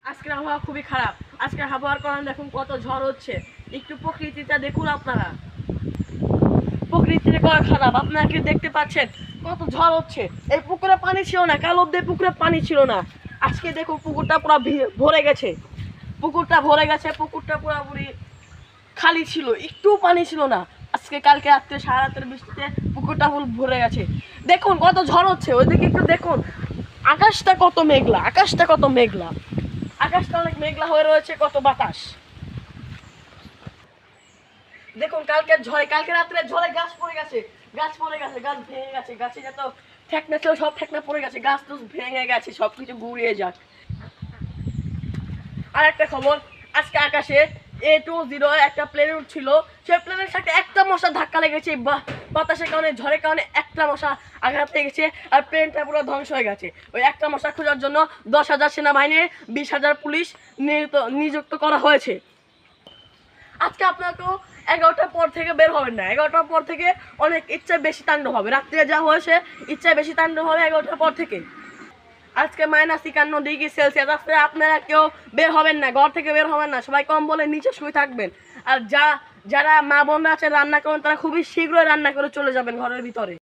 আজকের আবহাওয়া খুবই খারাপ। আজকের আবহাওয়ার কারণে দেখুন কত ঝড় হচ্ছে। একটু প্রকৃতিটা দেখুন আপনারা। প্রকৃতির কত খারাপ, আপনারা কি দেখতে পাচ্ছেন কত ঝড় হচ্ছে। এই পুকুরে পানি ছিল না, কাল অব্দি পুকুরে পানি ছিল না। আজকে দেখুন পুকুরটা পুরো ভরে গেছে। পুকুরটা পুরোপুরি খালি ছিল, একটু পানি ছিল না। আজকে কালকে রাত্রে সারা রাতের বৃষ্টিতে পুকুরটা ফুল ভরে গেছে। দেখুন কত ঝড় হচ্ছে, ওইদিকে একটু দেখুন। আকাশটা কত মেঘলা, আকাশটা অনেক মেঘলা হয়ে রয়েছে, কত বাতাস। দেখুন কালকে রাত্রে ঝড়ে গাছ ভেঙে গেছে, গাছে যত ঠেকনা ছিল সব ঠেকনা পড়ে গেছে, গাছ তো ভেঙে গেছে, সবকিছু গুড়িয়ে যাক। আর একটা খবর, আজকে আকাশে A20 একটা প্লেন উঠছিল। সেই প্লেনের সাথে একটা মশা ধাক্কা লেগেছে, বাতাসের কারণে, ঝড়ের কারণে একটা মশা আঘাত লেগেছে আর প্লেনটা পুরো ধ্বংস হয়ে গেছে। ওই একটা মশা খোঁজার জন্য 10,000 সেনাবাহিনী, 20,000 পুলিশ নিযুক্ত করা হয়েছে। আজকে আপনাকেও 11টার পর থেকে বের হবেন না। 11টার পর থেকে অনেক ইচ্ছা বেশি তাণ্ডব হবে। রাত্রে যা হয়েছে ইচ্ছা বেশি তাণ্ডব হবে 11টার পর থেকে। আজকে -51°C। আজকে আপনারা কেউ বের হবেন না, ঘর থেকে বের হবেন না, সবাই কম্বলের নিচে শুয়ে থাকবেন। আর যারা মা বোনরা আছে রান্না করেন, তারা খুবই শীঘ্রই রান্না করে চলে যাবেন ঘরের ভিতরে।